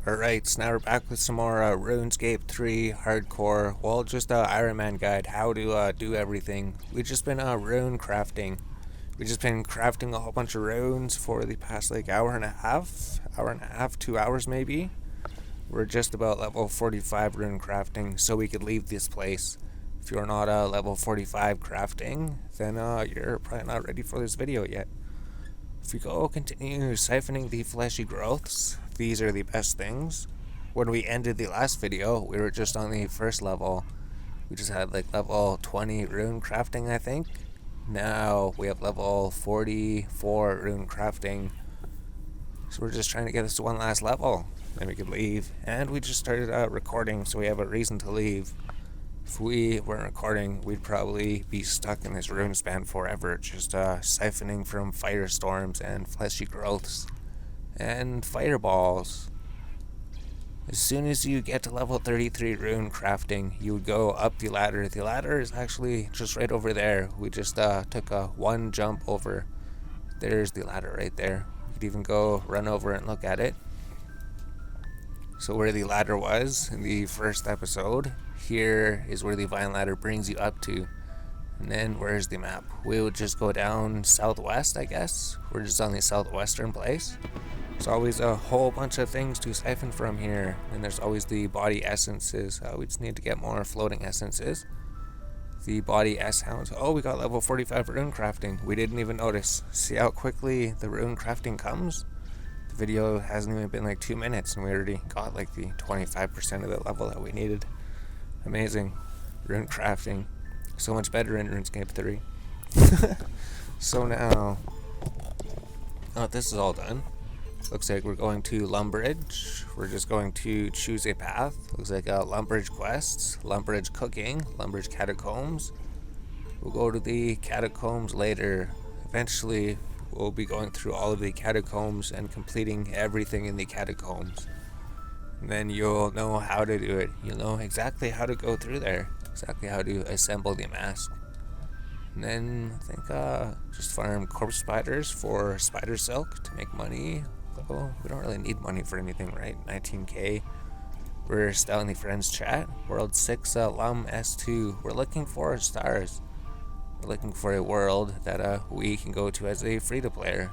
Alright, so now we're back with some more Runescape 3 hardcore, well, just a Ironman guide, how to do everything. We've just been rune crafting. We've just been crafting a whole bunch of runes for the past like hour and a half, 2 hours maybe. We're just about level 45 rune crafting, so we could leave this place. If you're not level 45 crafting, then you're probably not ready for this video yet. If we go continue siphoning the fleshy growths, these are the best things. When we ended the last video, we were just on the first level. We just had like level 20 rune crafting, I think. Now we have level 44 rune crafting. So we're just trying to get this to one last level. Then we could leave. And we just started recording, so we have a reason to leave. If we weren't recording, we'd probably be stuck in this rune span forever, just siphoning from firestorms and fleshy growths and fireballs. As soon as you get to level 33 rune crafting, you would go up the ladder. The ladder is actually just right over there. We just took a one jump over. There's the ladder right there. You could even go run over and look at it. So where the ladder was in the first episode, here is where the vine ladder brings you up to. And then where's the map? We would just go down southwest, I guess. We're just on the southwestern place. There's always a whole bunch of things to siphon from here. And there's always the body essences. We just need to get more floating essences. The body S-hounds. Oh, we got level 45 rune crafting. We didn't even notice. See how quickly the rune crafting comes? The video hasn't even been like 2 minutes and we already got like the 25% of the level that we needed. Amazing. Rune crafting. So much better in RuneScape 3. So now, this is all done. Looks like we're going to Lumbridge. We're just going to choose a path. Looks like Lumbridge quests, Lumbridge cooking, Lumbridge catacombs. We'll go to the catacombs later. Eventually, we'll be going through all of the catacombs and completing everything in the catacombs. And then you'll know how to do it. You'll know exactly how to go through there. Exactly how to assemble the mask. And then I think just farm corpse spiders for spider silk to make money. Though we don't really need money for anything, right? 19k. We're still in the friends chat. World 6 Lum S2. We're looking for stars. We're looking for a world that we can go to as a free-to-player.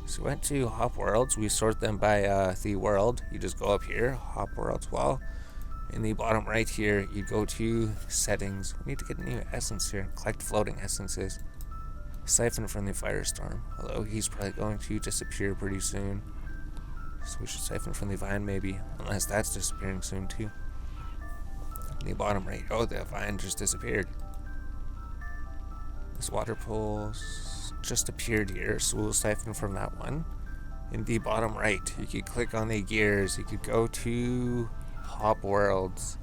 So we went to hop worlds. We sort them by the world. You just go up here, hop worlds. Well, in the bottom right here, you go to settings. We need to get a new essence here. Collect floating essences. Siphon from the firestorm. Although he's probably going to disappear pretty soon. So we should siphon from the vine maybe. Unless that's disappearing soon too. In the bottom right. Oh, the vine just disappeared. This water pool just appeared here, so we'll siphon from that one. In the bottom right, you could click on the gears. You could go to hop worlds.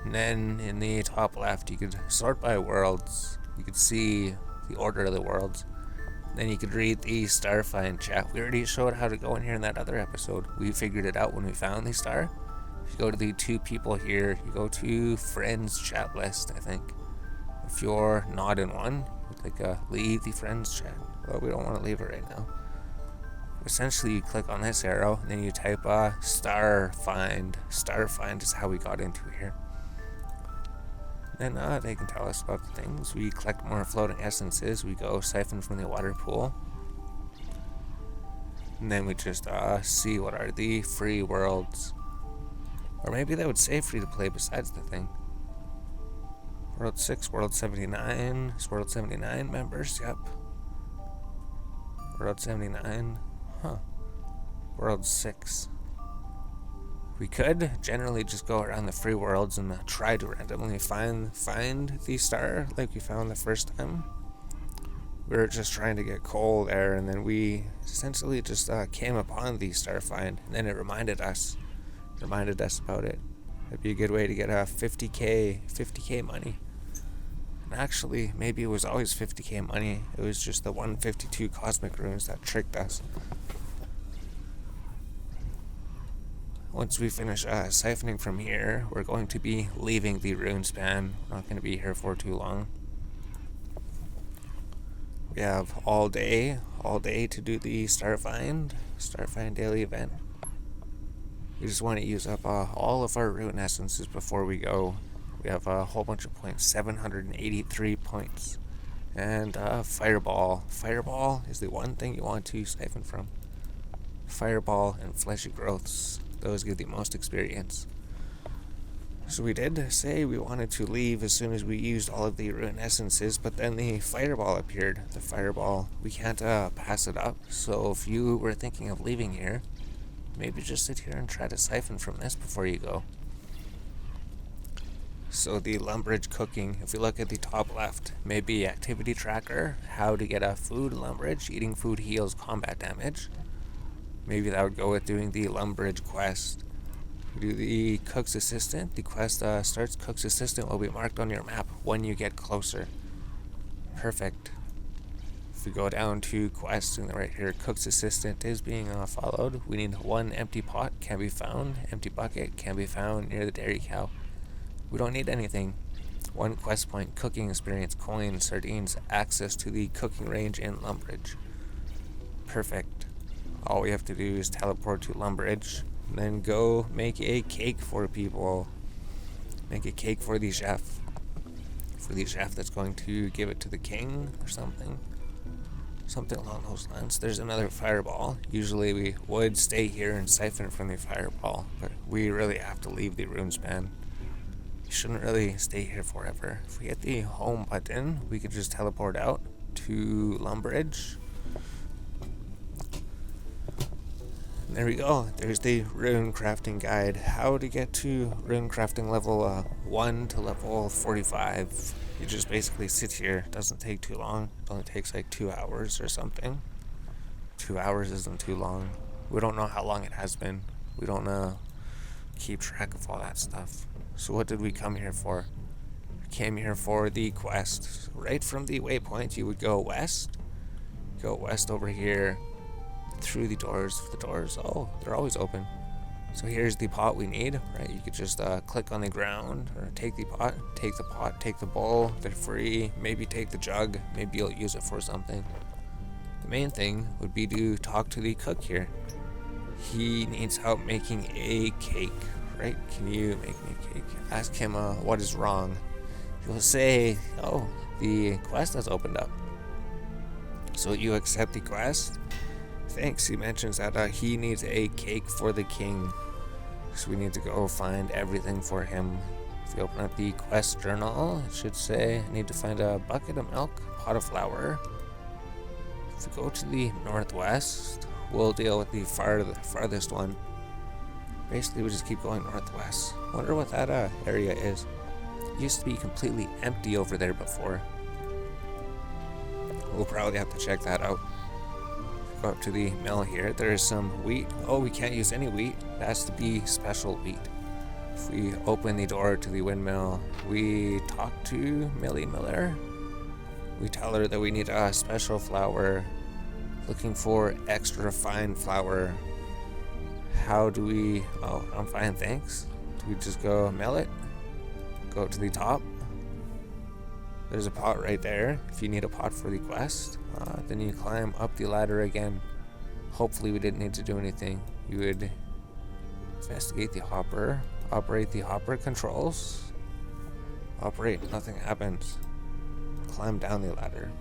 And then in the top left, you could sort by worlds. You could see the order of the worlds. And then you could read the star find chat. We already showed how to go in here in that other episode. We figured it out when we found the star. If you go to the two people here, you go to friends chat list, I think. If you're not in one, leave the friends chat. Well, we don't want to leave it right now. Essentially, you click on this arrow, and then you type star find. Star find is how we got into here. Then they can tell us about the things. We collect more floating essences. We go siphon from the water pool. And then we just see what are the free worlds. Or maybe they would say free to play besides the thing. World 6, World 79. Is World 79 members? Yep. World 79. Huh. World 6. We could generally just go around the free worlds and try to randomly find the star like we found the first time. We were just trying to get coal there, and then we essentially just came upon the star find, and then it reminded us about it. That'd be a good way to get 50k money. And actually, maybe it was always 50k money. It was just the 152 cosmic runes that tricked us. Once we finish siphoning from here, we're going to be leaving the rune span. We're not going to be here for too long. We have all day to do the Starfind daily event. We just want to use up all of our rune essences before we go. We have a whole bunch of points, 783 points. And Fireball. Fireball is the one thing you want to siphon from. Fireball and Fleshy Growths. Those give the most experience. So we did say we wanted to leave as soon as we used all of the rune essences, but then the Fireball appeared. The Fireball, we can't pass it up, so if you were thinking of leaving here, maybe just sit here and try to siphon from this before you go. So the Lumbridge cooking, if we look at the top left, maybe activity tracker, how to get a food Lumbridge, eating food heals combat damage. Maybe that would go with doing the Lumbridge quest. Do the Cook's Assistant. The quest starts Cook's Assistant will be marked on your map when you get closer. Perfect. If we go down to quests in the right here, Cook's Assistant is being followed. We need one empty pot, can be found. Empty bucket can be found near the dairy cow. We don't need anything. One quest point, cooking experience, coins, sardines, access to the cooking range in Lumbridge. Perfect. All we have to do is teleport to Lumbridge. And then go make a cake for people. Make a cake for the chef. For the chef that's going to give it to the king or something. Something along those lines. There's another fireball. Usually we would stay here and siphon from the fireball, but we really have to leave the rune span. You shouldn't really stay here forever. If we hit the home button, we could just teleport out to Lumbridge. There we go. There's the rune crafting guide. How to get to rune crafting level 1 to level 45. You just basically sit here. It doesn't take too long. It only takes like 2 hours or something. 2 hours isn't too long. We don't know how long it has been. We don't keep track of all that stuff. So what did we come here for? We came here for the quest. Right from the waypoint, you would go west. Go west over here. Through the doors. Oh, they're always open. So here's the pot we need, right? You could just click on the ground or take the pot, take the bowl. They're free. Maybe take the jug. Maybe you'll use it for something. The main thing would be to talk to the cook here. He needs help making a cake, right? Can you make me a cake? Ask him what is wrong. He'll say, oh, the quest has opened up. So you accept the quest. Thanks, he mentions that he needs a cake for the king. So we need to go find everything for him. If you open up the quest journal, it should say, I need to find a bucket of milk, a pot of flour. If we go to the northwest, we'll deal with the farthest one. Basically, we just keep going northwest. Wonder what that area is. It used to be completely empty over there before. We'll probably have to check that out. Go up to the mill here. There's some wheat. Oh, we can't use any wheat. It has to be special wheat. If we open the door to the windmill, we talk to Millie Miller. We tell her that we need a special flour. Looking for extra fine flour. How do we... Oh, I'm fine, thanks. Do we just go mill it? Go to the top. There's a pot right there. If you need a pot for the quest, then you climb up the ladder again. Hopefully we didn't need to do anything. You would investigate the hopper, operate the hopper controls. Operate, nothing happens. Climb down the ladder.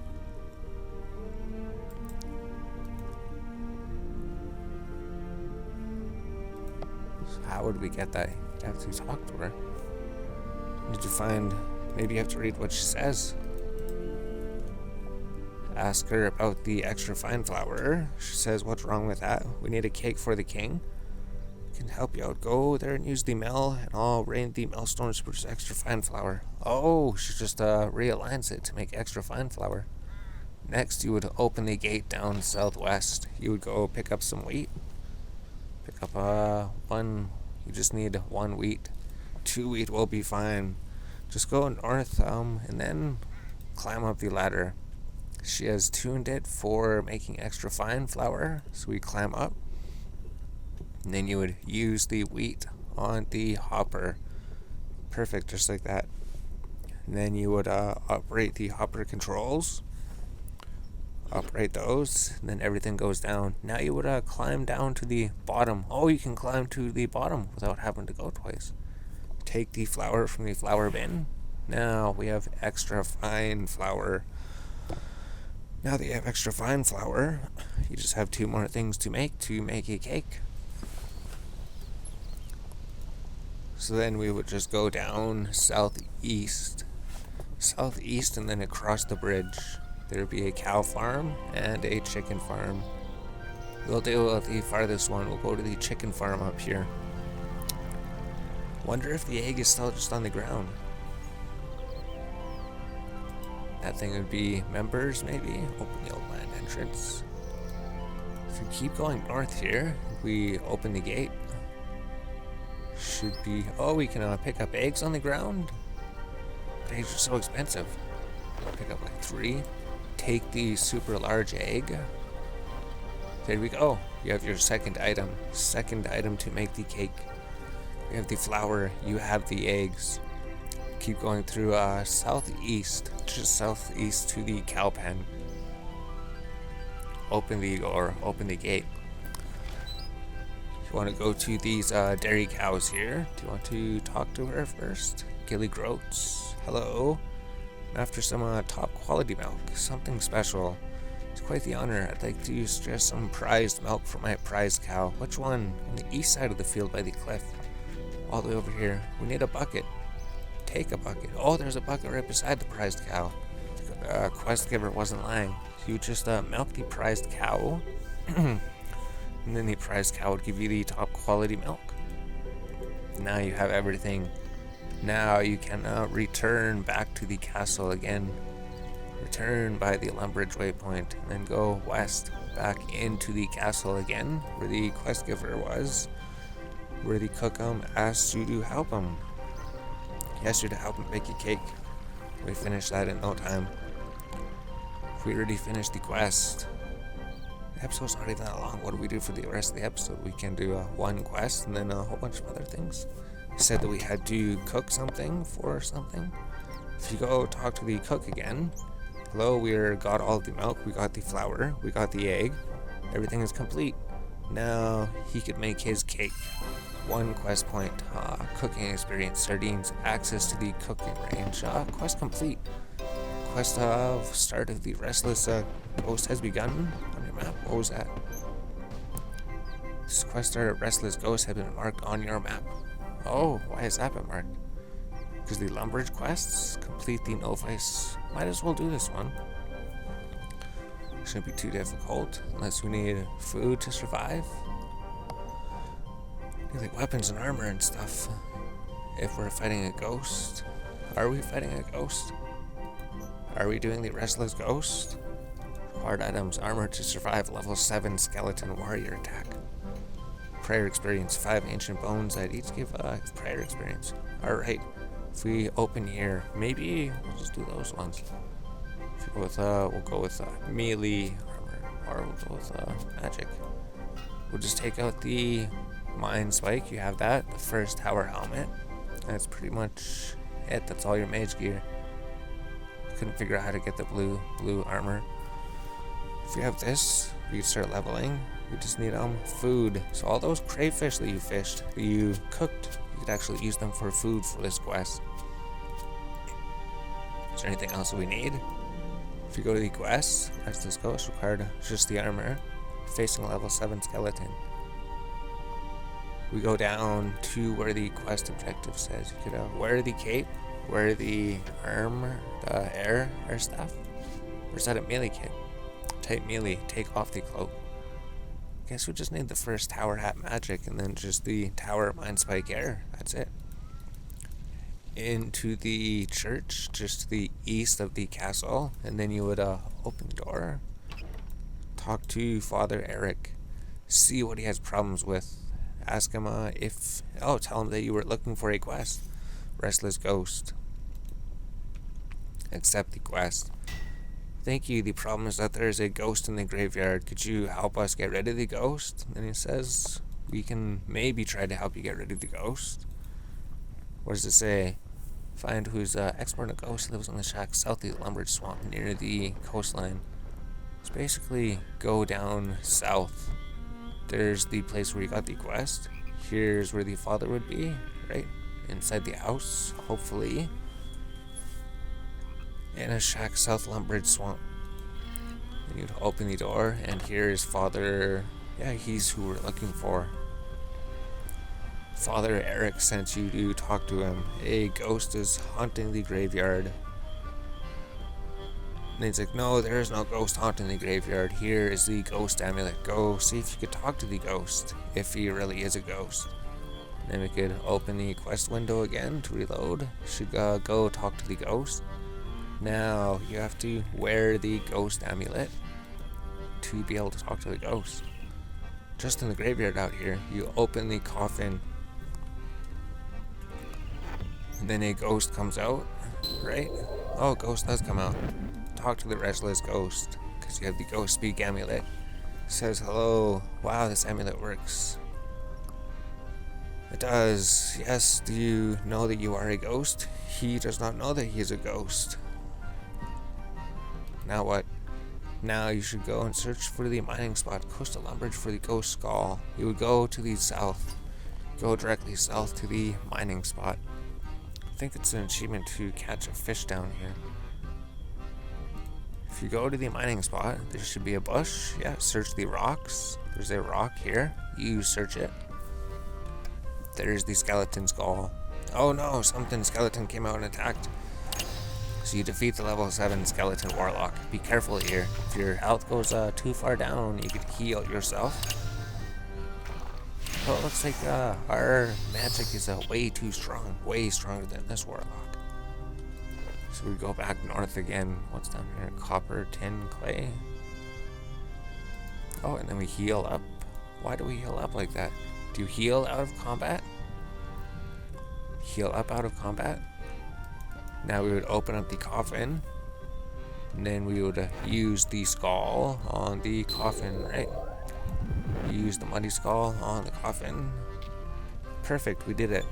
So how would we get that? You have to talk to her. Need to find... Maybe you have to read what she says. Ask her about the extra fine flour. She says, what's wrong with that? We need a cake for the king. Can help you out. Go there and use the mill, and I'll rain the millstones to produce extra fine flour. Oh, she just realigns it to make extra fine flour. Next, you would open the gate down southwest. You would go pick up some wheat. Pick up one. You just need 1 wheat. 2 wheat will be fine. Just go north, and then climb up the ladder. She has tuned it for making extra fine flour, so we climb up. And then you would use the wheat on the hopper. Perfect, just like that. And then you would operate the hopper controls. Operate those, and then everything goes down. Now you would climb down to the bottom. Oh, you can climb to the bottom without having to go twice. Take the flour from the flour bin. Now we have extra fine flour. Now that you have extra fine flour, you just have 2 more things to make a cake. So then we would just go down southeast, and then across the bridge. There'd be a cow farm and a chicken farm. We'll deal with the farthest one. We'll go to the chicken farm up here. Wonder if the egg is still just on the ground. That thing would be members, maybe. Open the old land entrance. If we keep going north here, we open the gate. Should be... Oh, we can pick up eggs on the ground? But eggs are so expensive. Pick up like 3. Take the super large egg. There we go. You have your second item. Second item to make the cake. We have the flour. You have the eggs. Keep going through southeast. Just southeast to the cow pen. Open the gate. You want to go to these dairy cows here. Do you want to talk to her first? Gilly Groats. Hello. I'm after some top quality milk. Something special. It's quite the honor. I'd like to suggest some prized milk for my prized cow. Which one? On the east side of the field by the cliff. All the way over here. We need a bucket. Take a bucket. Oh, there's a bucket right beside the prized cow. The quest giver wasn't lying. So you just milk the prized cow. And then the prized cow would give you the top quality milk. Now you have everything. Now you can return back to the castle again. Return by the Lumbridge waypoint, and then go west back into the castle again, where the quest giver was, where the cook asked you to help him. He asked you to help him bake a cake. We finished that in no time. We already finished the quest. The episode's not even that long. What do we do for the rest of the episode? We can do one quest and then a whole bunch of other things. He said that we had to cook something for something. If you go talk to the cook again, hello, we got all the milk, we got the flour, we got the egg, everything is complete. Now he could make his cake. 1 quest point, cooking experience, sardines, access to the cooking range, quest complete. Quest of start of the restless ghost has begun on your map. What was that? This quest start of restless ghost has been marked on your map. Oh, why has that been marked? Because the Lumbridge quests complete the novice. Might as well do this one. Shouldn't be too difficult unless we need food to survive. Need like weapons and armor and stuff. If we're fighting a ghost. Are we fighting a ghost? Are we doing the restless ghost? Hard items, armor to survive, level 7 skeleton warrior attack. Prayer experience, 5 ancient bones that each give prayer experience. Alright, if we open here, maybe we'll just do those ones. If we go we'll go with melee armor, or we'll go with magic. We'll just take out the mind spike, you have that. The first tower helmet, that's pretty much it, that's all your mage gear. Couldn't figure out how to get the blue armor. If you have this, you start leveling. We just need food. So all those crayfish that you fished, that you cooked, you could actually use them for food for this quest. Is there anything else that we need? If you go to the quest, Restless Ghost required just the armor, facing a level 7 skeleton. We go down to where the quest objective says you could wear the cape, wear the armor, the air staff. Or is that a melee kit? Type melee, take off the cloak. Guess we just need the first tower hat magic and then just the tower mind spike air. That's it. Into the church, just to the east of the castle, and then you would open the door. Talk to Father Eric. See what he has problems with. Ask him tell him that you were looking for a quest. Restless Ghost. Accept the quest. Thank you. The problem is that there is a ghost in the graveyard. Could you help us get rid of the ghost? And he says, we can maybe try to help you get rid of the ghost. What does it say? Find who's expert in a ghost lives on the shack south of the Lumbridge swamp near the coastline. So basically, go down south. There's the place where you got the quest. Here's where the father would be, right? Inside the house, hopefully. In a shack, South Lumbridge Swamp. And you'd open the door, and here's Father. Yeah, he's who we're looking for. Father Eric sent you to talk to him. A ghost is haunting the graveyard. And he's like, no, there is no ghost haunting the graveyard. Here is the ghost amulet. Go see if you could talk to the ghost, if he really is a ghost. And then we could open the quest window again to reload. Should go talk to the ghost. Now, you have to wear the ghost amulet to be able to talk to the ghost. Just in the graveyard out here, you open the coffin. And then a ghost comes out, right? Oh, ghost does come out. Talk to the restless ghost, because you have the ghost speak amulet. Says, hello, wow, this amulet works. It does. Yes, do you know that you are a ghost? He does not know that he is a ghost. Now what? Now you should go and search for the mining spot, coastal Lumbridge, for the ghost skull. You would go to the south. Go directly south to the mining spot. I think it's an achievement to catch a fish down here. If you go to the mining spot, there should be a bush. Yeah, search the rocks. There's a rock here. You search it. There's the skeleton skull. Oh no, something skeleton came out and attacked. So you defeat the level 7 skeleton warlock. Be careful here. If your health goes too far down, you could heal yourself. Oh, it looks like our magic is way too strong. Way stronger than this warlock. So we go back north again. What's down here? Copper, tin, clay. Oh, and then we heal up. Why do we heal up like that? Do you heal out of combat? Heal up out of combat? Now we would open up the coffin. And then we would use the skull on the coffin, right? Use the muddy skull on the coffin. Perfect, we did it.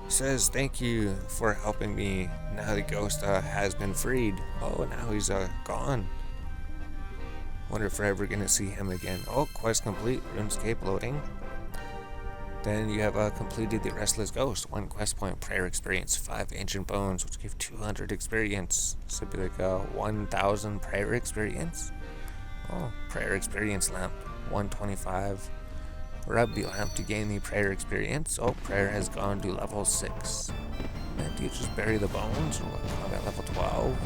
Says, thank you for helping me. Now the ghost has been freed. Oh, now he's gone. Wonder if we're ever gonna see him again. Oh, quest complete. Runescape loading. Then you have completed the Restless Ghost. 1 quest point, prayer experience, 5 ancient bones, which give 200 experience. So it'd be like 1,000 prayer experience. Oh, prayer experience lamp, 125. Rub the lamp to gain the prayer experience. Oh, prayer has gone to level 6. And do you just bury the bones? Or what? Combat level 12.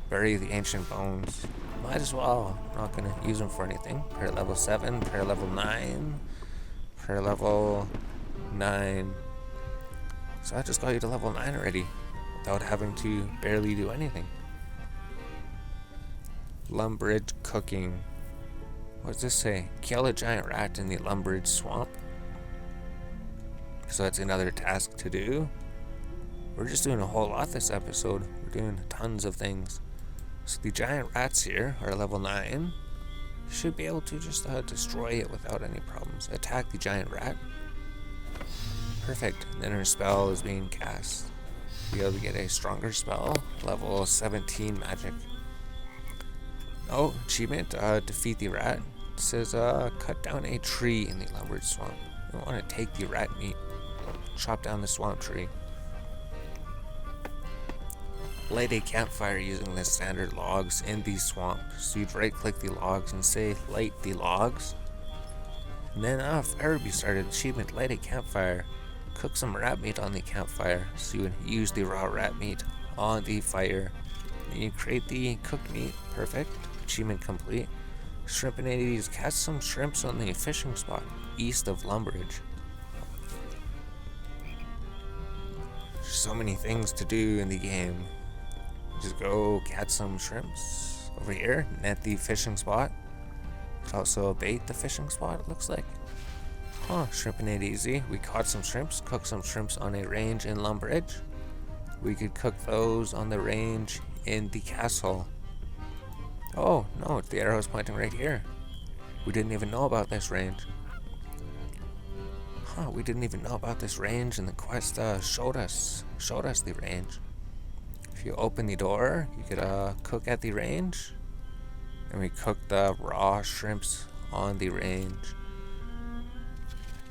Bury the ancient bones. Might as well. I'm not going to use them for anything. Prayer level 7. Prayer level 9. Prayer level 9. So I just got you to level 9 already. Without having to barely do anything. Lumbridge cooking. What does this say? Kill a giant rat in the Lumbridge swamp. So that's another task to do. We're just doing a whole lot this episode. We're doing tons of things. So the giant rats here are level 9. You should be able to just destroy it without any problems. Attack the giant rat. Perfect. Then her spell is being cast. Be able to get a stronger spell. Level 17 magic. Oh, achievement. Defeat the rat. It says cut down a tree in the Lumbridge swamp. You want to take the rat meat. Chop down the swamp tree. Light a campfire using the standard logs in the swamp. So you'd right click the logs and say light the logs. And then fire would be started. Achievement, light a campfire. Cook some rat meat on the campfire. So you would use the raw rat meat on the fire. And you create the cooked meat. Perfect. Achievement complete. Shrimpinades, catch some shrimps on the fishing spot east of Lumbridge. So many things to do in the game. Just go catch some shrimps over here, net the fishing spot. Could also bait the fishing spot, it looks like. Huh, shrimpinade easy. We caught some shrimps, cooked some shrimps on a range in Lumbridge. We could cook those on the range in the castle. Oh, no, the arrow is pointing right here. We didn't even know about this range. Huh, we didn't even know about this range, and the quest showed us the range. If If you open the door, you could cook at the range. And we cook the raw shrimps on the range.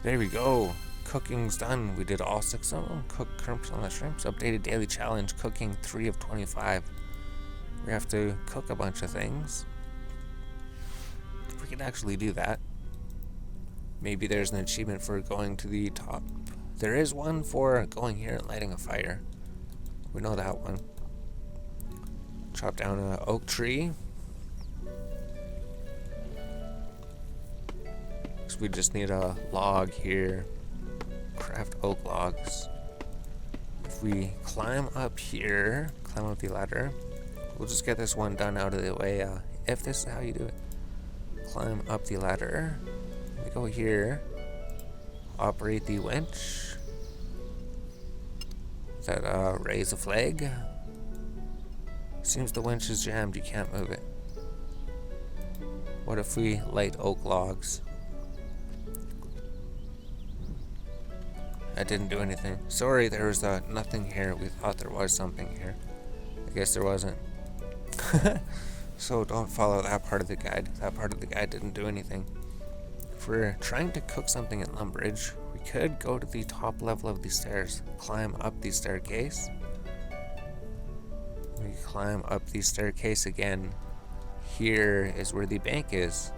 There we go. Cooking's done. We did all 6 of them. Cooked shrimps on the shrimps. Updated daily challenge. Cooking 3 of 25. We have to cook a bunch of things. If we can actually do that. Maybe there's an achievement for going to the top. There is one for going here and lighting a fire. We know that one. Chop down an oak tree. So we just need a log here. Craft oak logs. If we climb up here, climb up the ladder, we'll just get this one done out of the way. If this is how you do it, climb up the ladder. We go here, operate the winch. That raise a flag. Seems the winch is jammed, you can't move it. What if we light oak logs? I didn't do anything. Sorry, there was nothing here. We thought there was something here. I guess there wasn't. So don't follow that part of the guide. That part of the guide didn't do anything. If we're trying to cook something at Lumbridge, we could go to the top level of the stairs, climb up the staircase. We climb up the staircase again. Here is where the bank is.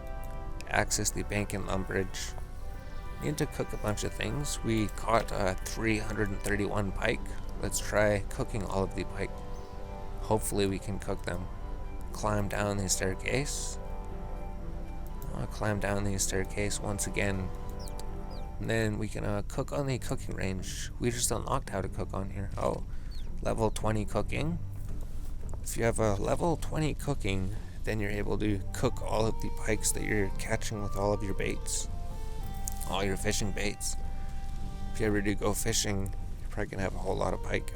Access the bank in Lumbridge. Need to cook a bunch of things. We caught 331 pike. Let's try cooking all of the pike. Hopefully we can cook them. Climb down the staircase. Climb down the staircase once again. And then we can cook on the cooking range. We just unlocked how to cook on here. Oh, level 20 cooking. If you have a level 20 cooking, then you're able to cook all of the pikes that you're catching with all of your baits. All your fishing baits. If you ever do go fishing, you're probably gonna have a whole lot of pike.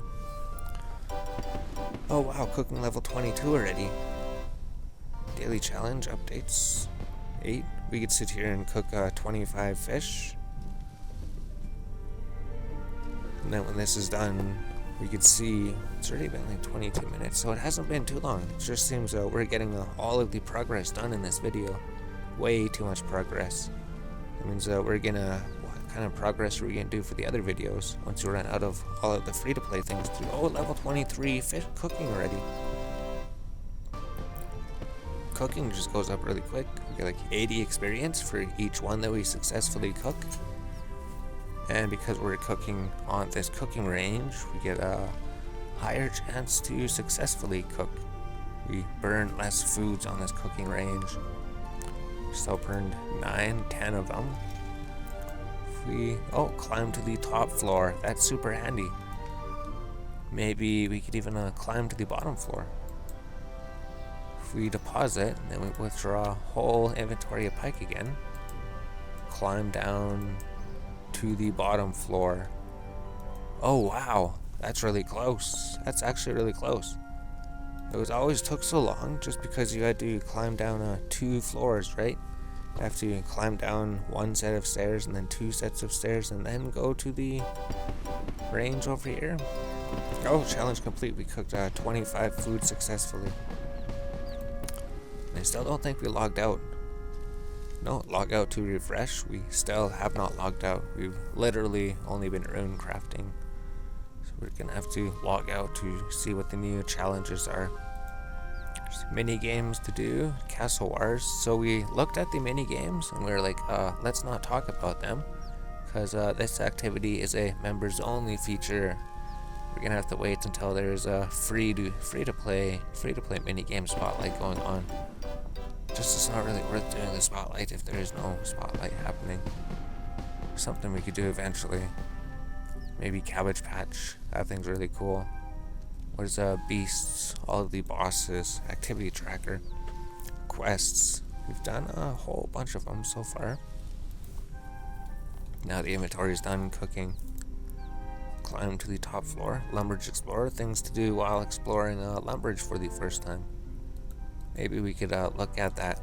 Oh wow, cooking level 22 already. Daily challenge updates 8. We could sit here and cook 25 fish. And then when this is done, we could see it's already been like 22 minutes, so it hasn't been too long. It just seems we're getting all of the progress done in this video. Way too much progress. That means we're gonna, what kind of progress are we gonna do for the other videos once we run out of all of the free-to-play things to do? Oh, level 23 fish cooking already. Cooking just goes up really quick. We get like 80 experience for each one that we successfully cook. And because we're cooking on this cooking range, we get a higher chance to successfully cook. We burn less foods on this cooking range. Still burned 9, 10 of them. If we, climb to the top floor. That's super handy. Maybe we could even climb to the bottom floor. If we deposit, then we withdraw a whole inventory of pike again. Climb down to the bottom floor. Oh wow, that's really close. That's actually really close. It always took so long just because you had to climb down 2 floors, right? You have to climb down 1 set of stairs and then 2 sets of stairs and then go to the range over here. Oh, challenge complete. We cooked 25 food successfully. I still don't think we logged out. No, log out to refresh. We still have not logged out. We've literally only been rune crafting. So we're gonna have to log out to see what the new challenges are. There's mini games to do, Castle Wars. So we looked at the mini games and we were like, let's not talk about them because this activity is a members only feature. We're gonna have to wait until there's a free to play mini game spotlight going on. Just it's not really worth doing the spotlight if there is no spotlight happening. Something we could do eventually. Maybe Cabbage Patch. That thing's really cool. What is beasts? All of the bosses. Activity tracker. Quests. We've done a whole bunch of them so far. Now the inventory is done cooking. Climb to the top floor. Lumbridge Explorer. Things to do while exploring Lumbridge for the first time. Maybe we could look at that.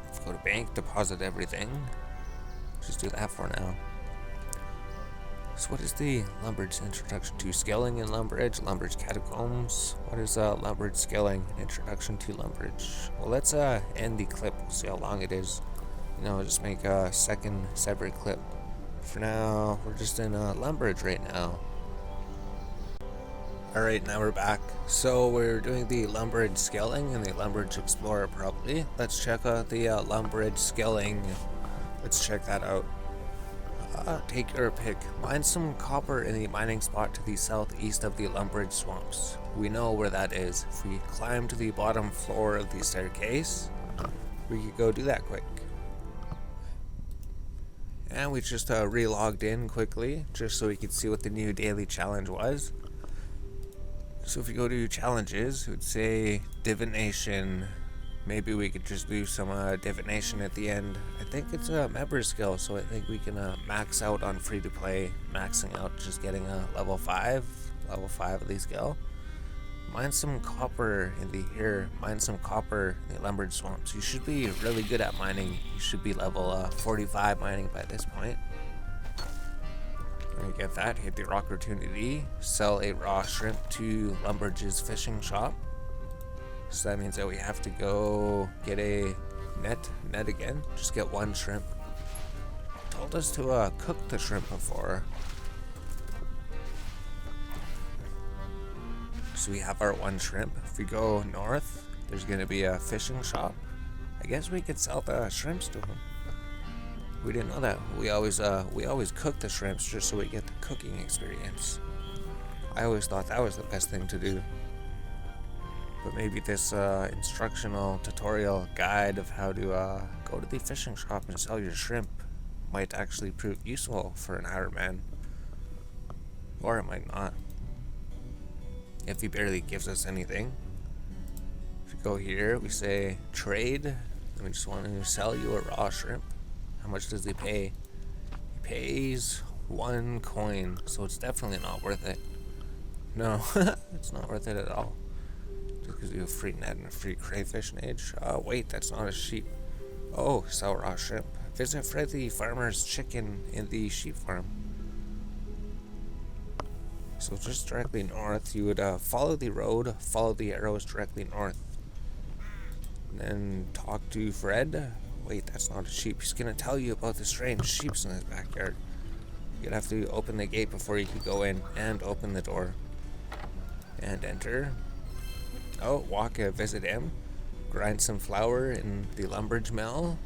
Let's go to bank, deposit everything. Just do that for now. So what is the Lumbridge introduction to scaling in Lumbridge? Lumbridge catacombs. What is Lumbridge scaling? Introduction to Lumbridge. Well, let's end the clip. We'll see how long it is. Just make a second separate clip. For now, we're just in Lumbridge right now. Alright, now we're back. So we're doing the Lumbridge scaling and the Lumbridge Explorer probably. Let's check out the Lumbridge scaling. Let's check that out. Take your pick. Mine some copper in the mining spot to the southeast of the Lumbridge swamps. We know where that is. If we climb to the bottom floor of the staircase, we could go do that quick. And we just re-logged in quickly, just so we could see what the new daily challenge was. So if you go to challenges, it would say divination. Maybe we could just do some divination at the end. I think it's a member skill, so I think we can max out on free to play. Maxing out, just getting a level 5 of the skill. Mine some copper in the here. Mine some copper in the Lumbridge swamps. You should be really good at mining. You should be level 45 mining by this point. When you get that, hit the opportunity. Sell a raw shrimp to Lumbridge's fishing shop. So that means that we have to go get a net again. Just get one shrimp. Told us to cook the shrimp before. So we have our one shrimp. If we go north, there's gonna be a fishing shop. I guess we could sell the shrimps to him. We didn't know that. We always cook the shrimps just so we get the cooking experience. I always thought that was the best thing to do. But maybe this instructional tutorial guide of how to go to the fishing shop and sell your shrimp might actually prove useful for an Ironman. Or it might not. If he barely gives us anything. If we go here, we say trade, and we just want to sell you a raw shrimp. How much does he pay? He pays 1 coin, so it's definitely not worth it. No, it's not worth it at all. Just gives you a free net and a free crayfish in age. Wait, that's not a sheep. Oh, sell raw shrimp. Visit Freddy Farmer's chicken in the sheep farm. So just directly north, you would follow the road, follow the arrows directly north. And then talk to Fred. Wait, that's not a sheep. He's gonna tell you about the strange sheeps in his backyard. You'd have to open the gate before you could go in, and open the door. And enter. Oh, walk, visit him. Grind some flour in the Lumbridge mill.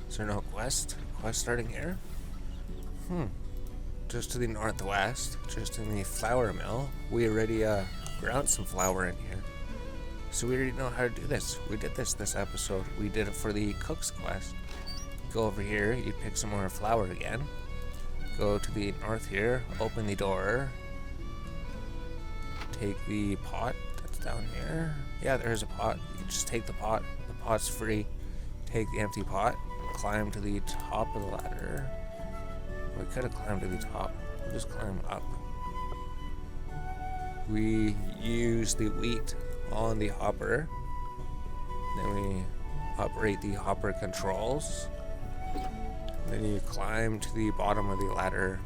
Is there no quest? Quest starting here? Just to the northwest, just in the flour mill. We already ground some flour in here. So we already know how to do this. We did this episode. We did it for the cook's quest. Go over here, you pick some more flour again. Go to the north here, open the door. Take the pot that's down here. Yeah, there's a pot. You just take the pot. The pot's free. Take the empty pot. Climb to the top of the ladder. We could have climbed to the top. We'll just climb up. We use the wheat on the hopper. Then we operate the hopper controls. Then you climb to the bottom of the ladder.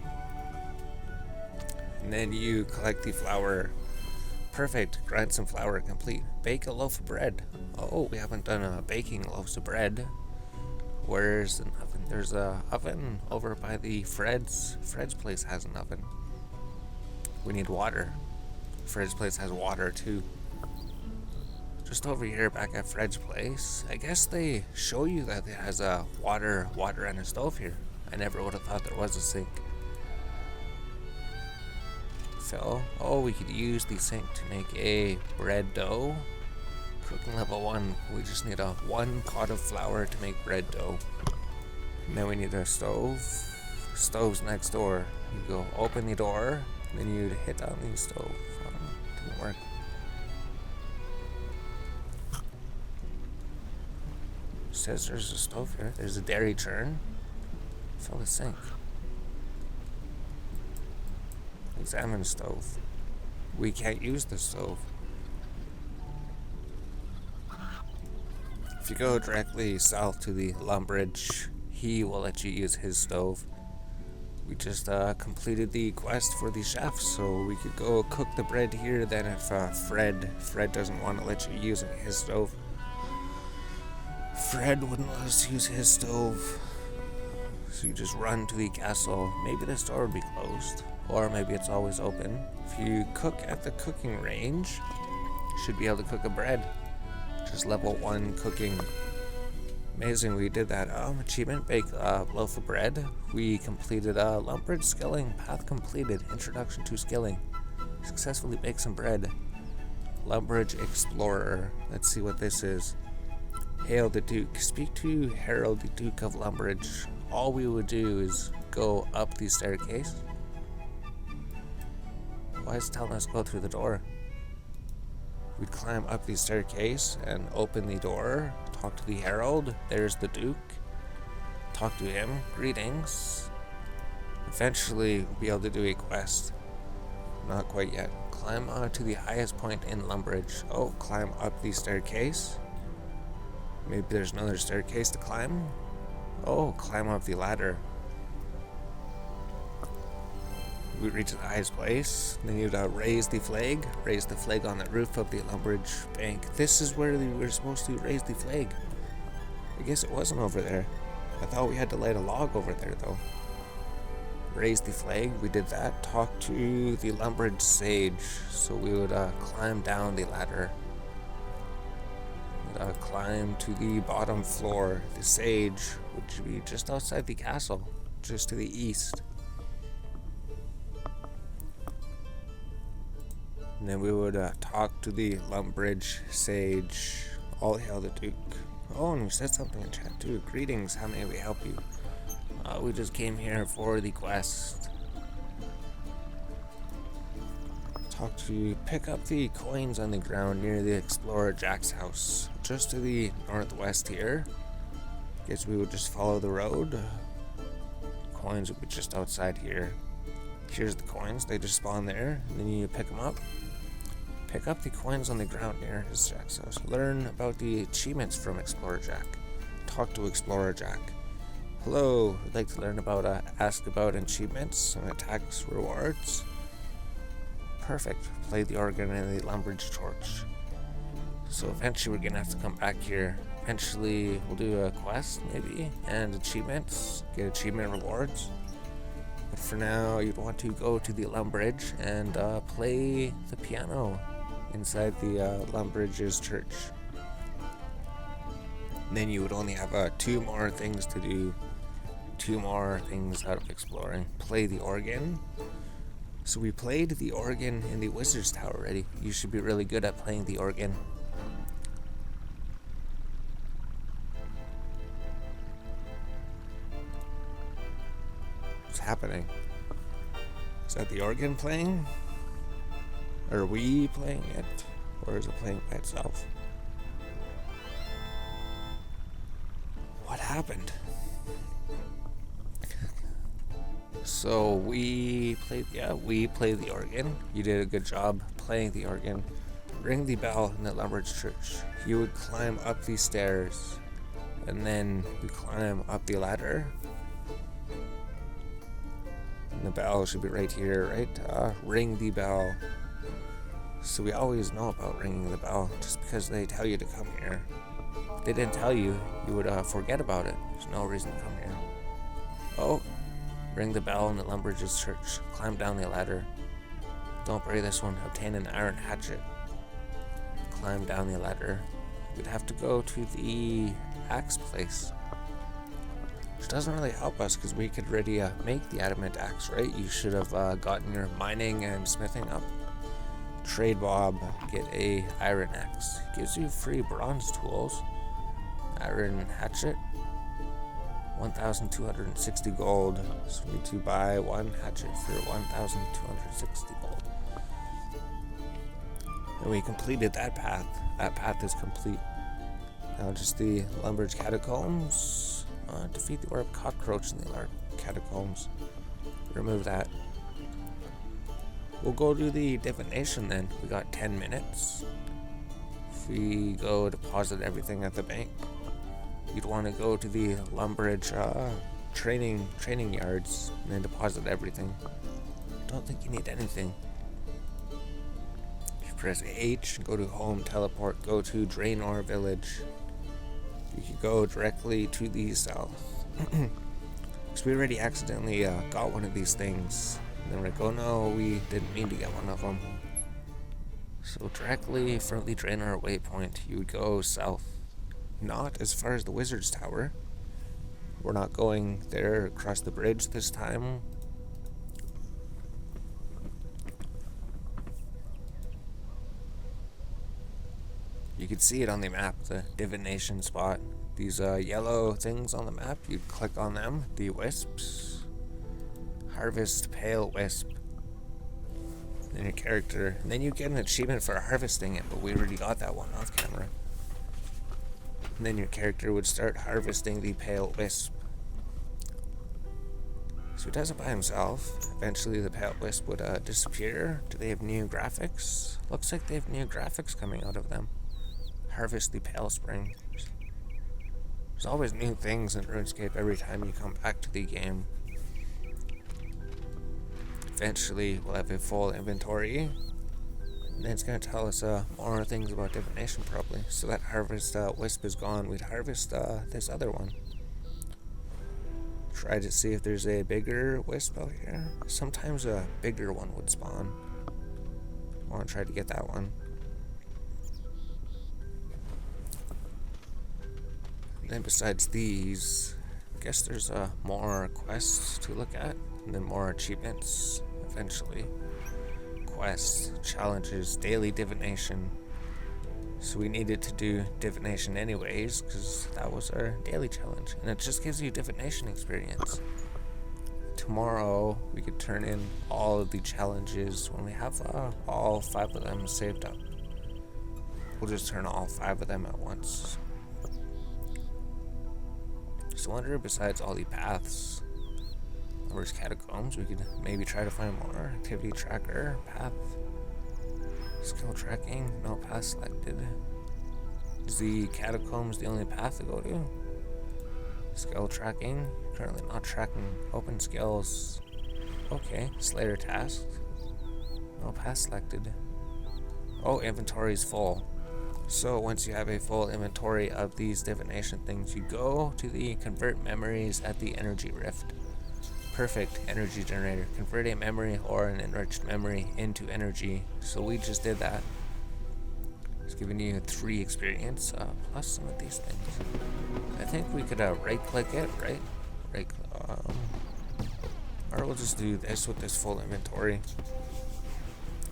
And then you collect the flour. Perfect. Grind some flour. Complete. Bake a loaf of bread. Oh, we haven't done baking loaves of bread. Where's an oven? There's a oven over by the Fred's. Fred's place has an oven. We need water. Fred's place has water too. Just over here back at Fred's place. I guess they show you that it has a water and a stove here. I never would have thought there was a sink. So, we could use the sink to make a bread dough. Cooking level 1, we just need 1 pot of flour to make bread dough. And then we need a stove. Stove's next door. You go open the door, and then you'd hit on the stove. Didn't work. Says there's a stove here. There's a dairy churn. Fill the sink. Examine stove. We can't use the stove. If you go directly south to the Lumbridge he will let you use his stove. We just completed the quest for the chef, so we could go cook the bread here. Then if Fred doesn't want to let you use his stove, Fred wouldn't let us use his stove. So you just run to the castle. Maybe the store would be closed, or maybe it's always open. If you cook at the cooking range, you should be able to cook a bread. Just level 1 cooking. Amazing, we did that achievement, bake a loaf of bread. We completed Lumbridge skilling, path completed, introduction to skilling. Successfully baked some bread. Lumbridge explorer, let's see what this is. Hail the Duke, speak to Harold the Duke of Lumbridge. All we would do is go up the staircase. Why is it telling us to go through the door? We'd climb up the staircase and open the door. Talk to the herald. There's the Duke. Talk to him. Greetings. Eventually, we'll be able to do a quest. Not quite yet. Climb to the highest point in Lumbridge. Oh, climb up the staircase. Maybe there's another staircase to climb. Oh, climb up the ladder. We reach the highest place. Then you'd raise the flag on the roof of the Lumbridge bank. This is where we were supposed to raise the flag. I guess it wasn't over there. I thought we had to light a log over there though. Raise the flag, we did that. Talk to the Lumbridge sage. So we would climb down the ladder. We'd climb to the bottom floor. The sage would be just outside the castle, just to the east. And then we would talk to the Lumbridge sage. All hail the Duke. Oh, and we said something in chat too. Greetings, how may we help you? We just came here for the quest. Pick up the coins on the ground near the Explorer Jack's house. Just to the northwest here. Guess we would just follow the road. Coins would be just outside here. Here's the coins, they just spawn there, and then you pick them up. Pick up the coins on the ground near his Jack's house. Learn about the achievements from Explorer Jack. Talk to Explorer Jack. Hello, I'd like to learn about, ask about achievements and attacks rewards. Perfect. Play the organ in the Lumbridge torch. So eventually we're gonna have to come back here. Eventually we'll do a quest maybe, and achievements, get achievement rewards. But for now, you'd want to go to the Lumbridge and play the piano inside the Lumbridge's church. And then you would only have 2 more things to do. 2 more things out of exploring. Play the organ. So we played the organ in the Wizard's Tower already. You should be really good at playing the organ. What's happening? Is that the organ playing? Are we playing it? Or is it playing by itself? What happened? So we played the organ. You did a good job playing the organ. Ring the bell in the Lumbridge church. You would climb up these stairs, and then you climb up the ladder. And the bell should be right here, right? Ring the bell. So we always know about ringing the bell, just because they tell you to come here. If they didn't tell you, you would forget about it. There's no reason to come here. Oh. Ring the bell in the Lumbridge's church. Climb down the ladder. Don't bury this one. Obtain an iron hatchet. Climb down the ladder. We'd have to go to the axe place. Which doesn't really help us because we could already make the adamant axe, right? You should have gotten your mining and smithing up. Trade Bob. Get a iron axe. Gives you free bronze tools. Iron hatchet. 1,260 gold. So we need to buy 1 hatchet for 1,260 gold. And we completed that path. That path is complete. Now just the Lumbridge catacombs. Defeat the orb cockroach in the catacombs. Remove that. We'll go do the divination then. We got 10 minutes. If we go deposit everything at the bank, you'd want to go to the Lumbridge training yards and then deposit everything. Don't think you need anything. If you press H, go to home, teleport, go to Draenor Village. You could go directly to the south. Because we already accidentally got one of these things. And then we're like, oh no, we didn't mean to get one of them. So directly from the Draenor waypoint, you would go south. Not as far as the Wizard's Tower. We're not going there across the bridge this time. You can see it on the map, the divination spot. These yellow things on the map, you'd click on them, the wisps. Harvest pale wisp. Then your character, and then you get an achievement for harvesting it, but we already got that one off camera. And then your character would start harvesting the pale wisp. So he does it by himself. Eventually the pale wisp would disappear. Do they have new graphics? Looks like they have new graphics coming out of them. Harvest the pale spring. There's always new things in RuneScape every time you come back to the game. Eventually we'll have a full inventory. And then it's going to tell us more things about divination probably. So that harvest wisp is gone. We'd harvest this other one. Try to see if there's a bigger wisp out here. Sometimes a bigger one would spawn. I want to try to get that one. And then besides these, I guess there's more quests to look at. And then more achievements eventually. Quests, challenges, daily divination. So we needed to do divination anyways, because that was our daily challenge. And it just gives you divination experience. Tomorrow we could turn in all of the challenges when we have all 5 of them saved up. We'll just turn all 5 of them at once. So I wonder, besides all the paths, where's catacombs, we could maybe try to find more. Activity tracker, path, skill tracking, no path selected. Is the catacombs the only path to go to? Skill tracking, currently not tracking. Open skills, okay. Slayer task, no path selected. Oh, inventory is full. So once you have a full inventory of these divination things, you go to the convert memories at the energy rift. Perfect energy generator. Convert a memory or an enriched memory into energy. So we just did that. It's giving you 3 experience plus some of these things. I think we could right click it, right? Right. Or we'll just do this with this full inventory.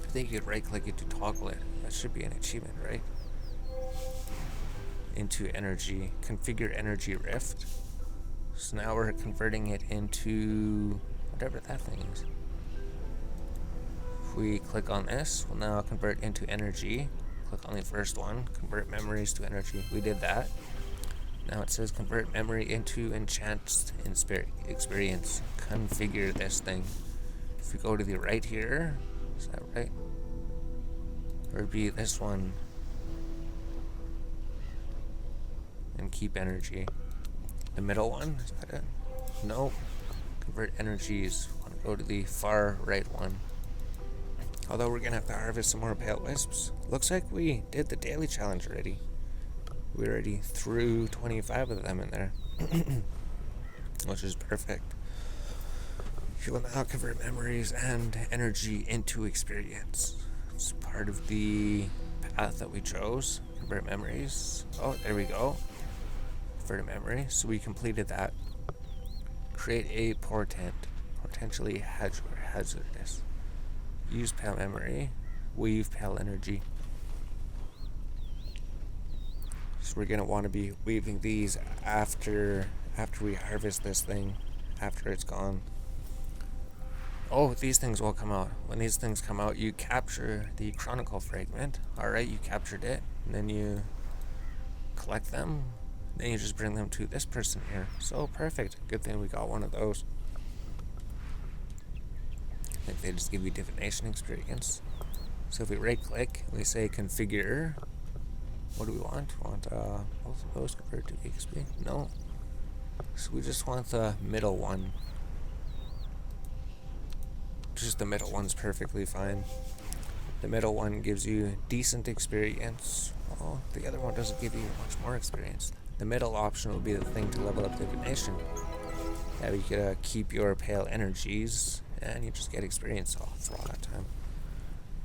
I think you could right click it to toggle it. That should be an achievement, right? Into energy. Configure energy rift. So now we're converting it into whatever that thing is. If we click on this, we'll now convert into energy. Click on the first one, convert memories to energy. We did that. Now it says convert memory into enhanced experience. Configure this thing. If we go to the right here, is that right? Or it'd be this one. And keep energy. The middle one, is that it? No. Convert energies. Want to go to the far right one. Although we're gonna have to harvest some more pale wisps. Looks like we did the daily challenge already. We already threw 25 of them in there. Which is perfect. You will now convert memories and energy into experience. It's part of the path that we chose. Convert memories. Oh, there we go. Convert a memory. So we completed that. Create a portent. Potentially hazardous. Use pale memory. Weave pale energy. So we're gonna want to be weaving these after we harvest this thing, after it's gone. Oh, these things will come out. When these things come out, you capture the chronicle fragment. Alright, you captured it. And then you collect them. Then you just bring them to this person here. So perfect. Good thing we got one of those. I think they just give you divination experience. So if we right click, we say configure. What do we want? We want both of those converted to XP? No. So we just want the middle one. Just the middle one's perfectly fine. The middle one gives you decent experience. Well, the other one doesn't give you much more experience. The middle option will be the thing to level up divination. Yeah, you could keep your pale energies, and you just get experience for all that time.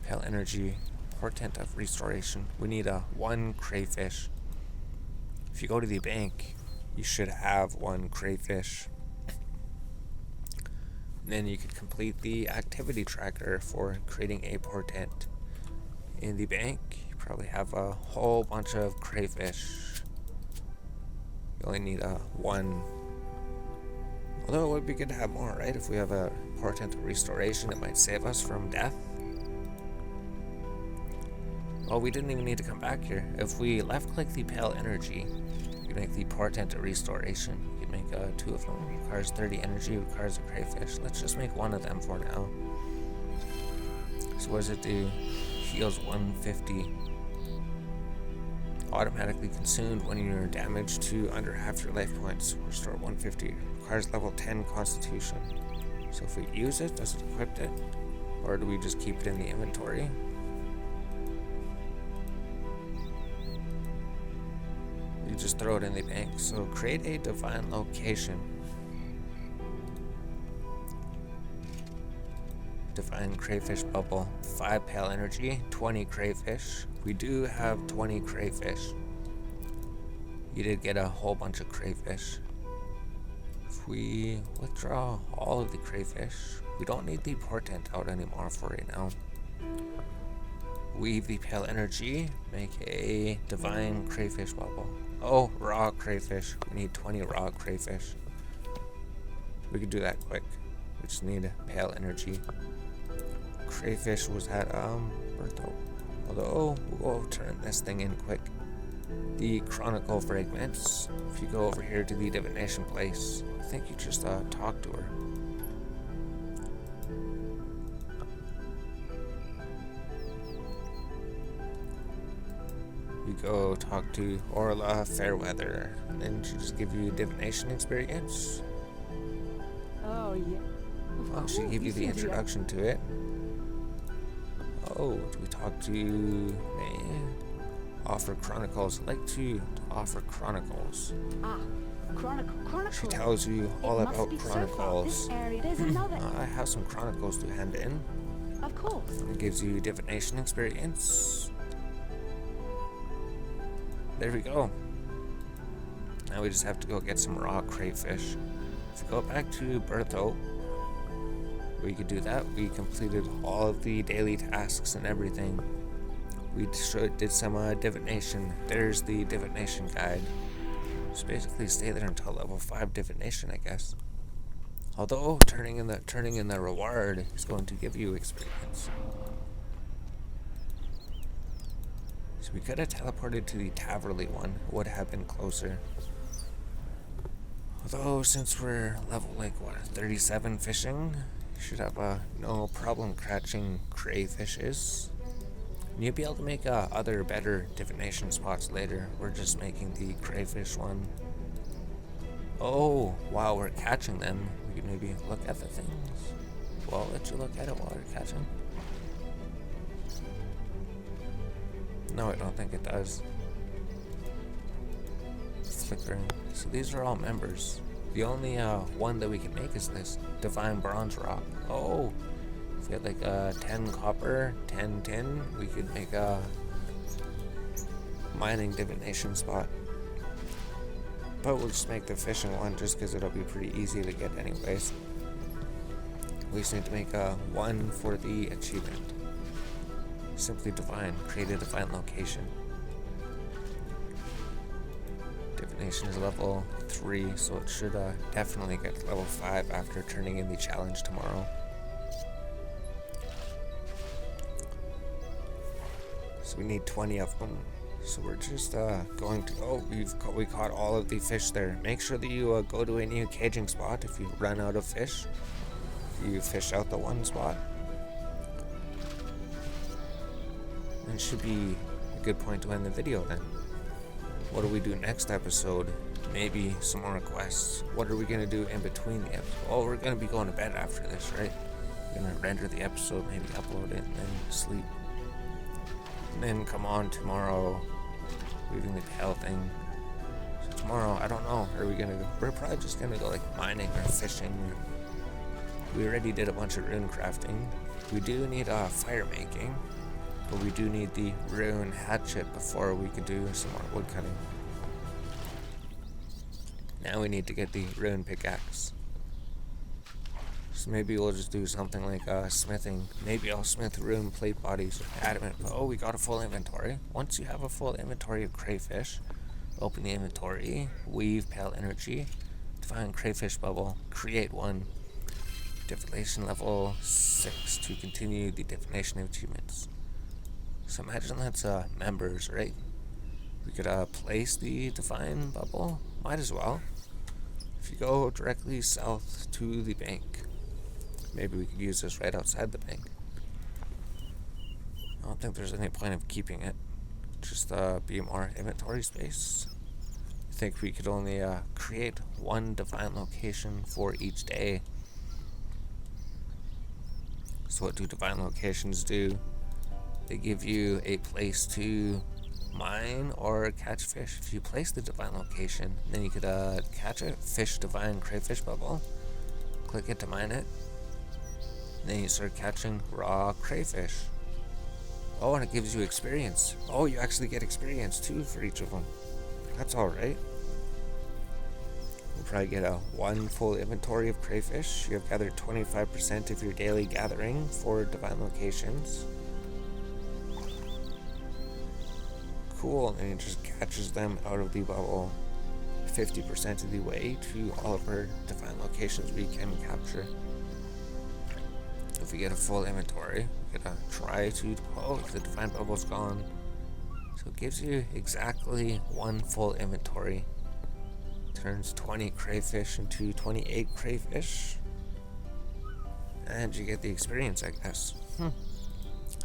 Pale energy, portent of restoration. We need one crayfish. If you go to the bank, you should have one crayfish. And then you could complete the activity tracker for creating a portent. In the bank, you probably have a whole bunch of crayfish. You only need one. Although it would be good to have more, right? If we have a portent of restoration, it might save us from death. Well, we didn't even need to come back here. If we left-click the pale energy, you could make the portent of restoration. You could make two of them. Requires 30 energy, requires a crayfish. Let's just make one of them for now. So what does it do? Heals 150. Automatically consumed when you're damaged to under half your life points. Restore 150. Requires level 10 constitution. So if we use it, does it equip it? Or do we just keep it in the inventory? You just throw it in the bank. So create a divine location. Divine crayfish bubble. 5 pale energy, 20 crayfish. We do have 20 crayfish. You did get a whole bunch of crayfish. If we withdraw all of the crayfish, we don't need the portent out anymore for right now. Weave the pale energy, make a divine crayfish bubble. Oh, raw crayfish. We need 20 raw crayfish. We could do that quick. We just need pale energy. Crayfish was at Bertho. Although we'll turn this thing in quick. The chronicle fragments. If you go over here to the divination place, I think you just talk to her. You go talk to Orla Fairweather, and then she just give you divination experience. Oh yeah. Well, she give you the introduction to it. Oh, do we talk to man? Offer chronicles. I'd like to offer chronicles. Chronicle. She tells you all about chronicles. So there's another. I have some chronicles to hand in. Of course. It gives you divination experience. There we go. Now we just have to go get some raw crayfish. If we go back to Bertho, we could do that. We completed all of the daily tasks and everything. We did some divination. There's the divination guide. Just basically stay there until level 5 divination, I guess. Although turning in the reward is going to give you experience. So we could have teleported to the Taverley one. It would have been closer. Although since we're level 37 fishing, you should have no problem catching crayfishes. And you'll be able to make other better divination spots later. We're just making the crayfish one. Oh, while we're catching them, we could maybe look at the things. Well, I'll let you look at it while you're catching. No, I don't think it does. It's flickering. So these are all members. The only one that we can make is this divine bronze rock. Oh, if we had 10 copper, 10 tin, we could make a mining divination spot. But we'll just make the fishing one just because it'll be pretty easy to get anyways. We just need to make one for the achievement. Simply divine, create a divine location. Divination is level 3, so it should definitely get to level 5 after turning in the challenge tomorrow. So we need 20 of them. So we're just going to. Oh, we caught all of the fish there. Make sure that you go to a new caging spot if you run out of fish. If you fish out the one spot. It should be a good point to end the video then. what do we do next episode? Maybe some more quests. What are we gonna do in between the episodes? Oh, we're gonna be going to bed after this, right? We're gonna render the episode, maybe upload it, and then sleep. And then come on tomorrow, leaving the tail thing. So tomorrow, I don't know, are we gonna go? We're probably just gonna go like mining or fishing. We already did a bunch of rune crafting. We do need fire making, but we do need the rune hatchet before we could do some more wood cutting. Now we need to get the rune pickaxe. So maybe we'll just do something like smithing. Maybe I'll smith rune plate bodies with adamant. Oh, we got a full inventory. Once you have a full inventory of crayfish, open the inventory, weave pale energy, define crayfish bubble, create one. Divination level 6 to continue the divination achievements. So imagine that's members, right? We could place the divine bubble. Might as well. If you go directly south to the bank, maybe we could use this right outside the bank. I don't think there's any point of keeping it. Just be more inventory space. I think we could only create one divine location for each day. So what do divine locations do? They give you a place to mine or catch fish. If you place the divine location, then you could catch a fish divine crayfish bubble, click it to mine it, and then you start catching raw crayfish. Oh, and it gives you experience. Oh, you actually get experience too for each of them. That's alright. We'll probably get one full inventory of crayfish. You have gathered 25% of your daily gathering for divine locations. Cool, and it just catches them out of the bubble 50% of the way to all of our divine locations we can capture. If we get a full inventory, we gotta try to... Oh, the divine bubble's gone. So it gives you exactly one full inventory. Turns 20 crayfish into 28 crayfish. And you get the experience, I guess.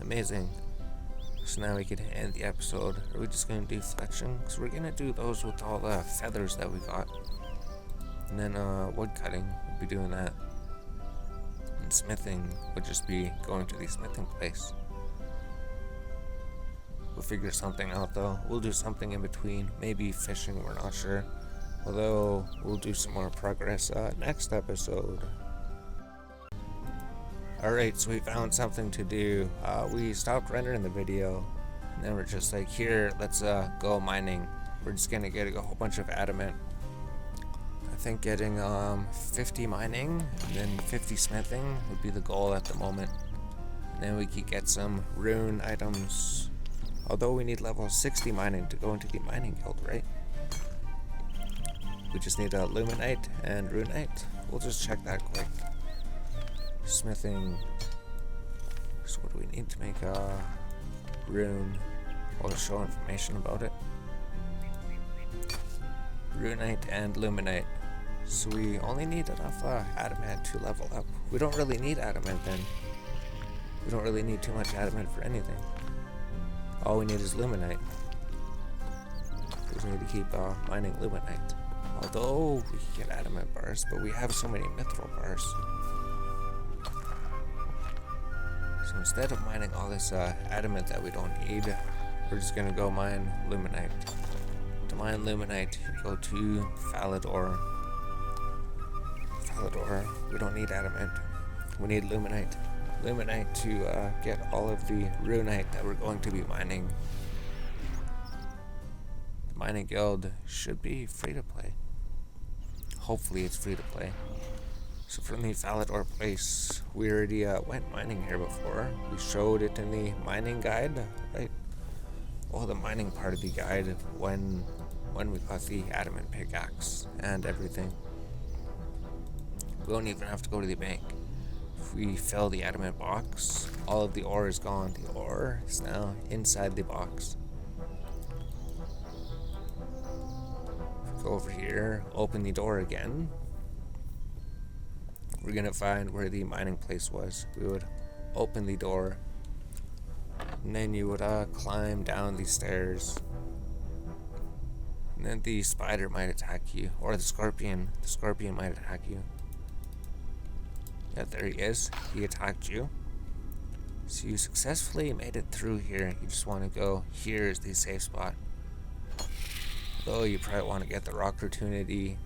Amazing. So now we can end the episode. Are we just going to do fletching? Because we're going to do those with all the feathers that we got. And then wood cutting, we'll be doing that. And smithing would just be going to the smithing place. We'll figure something out though. We'll do something in between. Maybe fishing, we're not sure. Although, we'll do some more progress next episode. Alright, so we found something to do. We stopped rendering the video, and then we're just like, here, let's go mining. We're just gonna get a whole bunch of adamant. I think getting 50 mining, and then 50 smithing would be the goal at the moment. And then we could get some rune items. Although we need level 60 mining to go into the mining guild, right? We just need a luminite and runite. We'll just check that quick. Smithing. So what do we need to make a rune? I'll just show information about it. Runite and luminite. So we only need enough adamant to level up. We don't really need adamant then. We don't really need too much adamant for anything. All we need is luminite. We just need to keep mining luminite. Although we can get adamant bars, but we have so many mithril bars. So instead of mining all this adamant that we don't need, we're just gonna go mine luminite. To mine luminite, you go to Falador. Falador, we don't need adamant. We need luminite. Luminite to get all of the runite that we're going to be mining. The mining guild should be free to play. Hopefully it's free to play. So from the Falador place, we already went mining here before. We showed it in the mining guide, right? Oh, the mining part of the guide when we got the adamant pickaxe and everything. We don't even have to go to the bank. If we fill the adamant box, all of the ore is gone. The ore is now inside the box. If we go over here, open the door again, we're gonna find where the mining place was. We would open the door, and then you would climb down these stairs. And then the spider might attack you, or the scorpion. The scorpion might attack you. Yeah, there he is. He attacked you. So you successfully made it through here. You just want to go, here is the safe spot. Though you probably want to get the rock opportunity.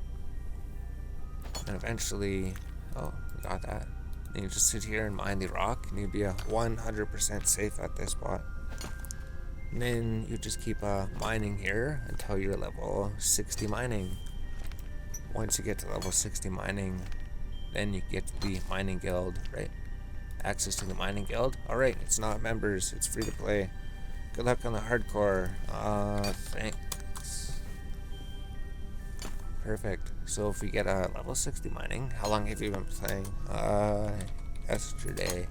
And eventually, oh, we got that. And you just sit here and mine the rock, and you'll be 100% safe at this spot. And then you just keep mining here until you're level 60 mining. Once you get to level 60 mining, then you get to the mining guild, right? Access to the mining guild. Alright, it's not members, it's free to play. Good luck on the hardcore. Thanks. Perfect. So if we get a level 60 mining, how long have you been playing? Yesterday.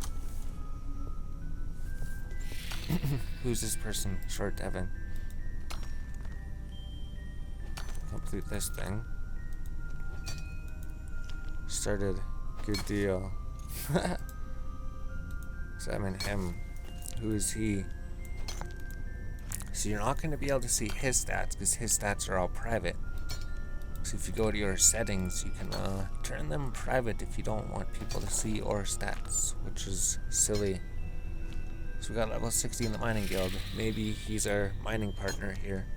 Who's this person? Short Devin. Complete this thing. Started. Good deal. Examine him. Who is he? So you're not going to be able to see his stats because his stats are all private. So if you go to your settings, you can turn them private if you don't want people to see your stats, which is silly. So we got level 60 in the mining guild. Maybe he's our mining partner here.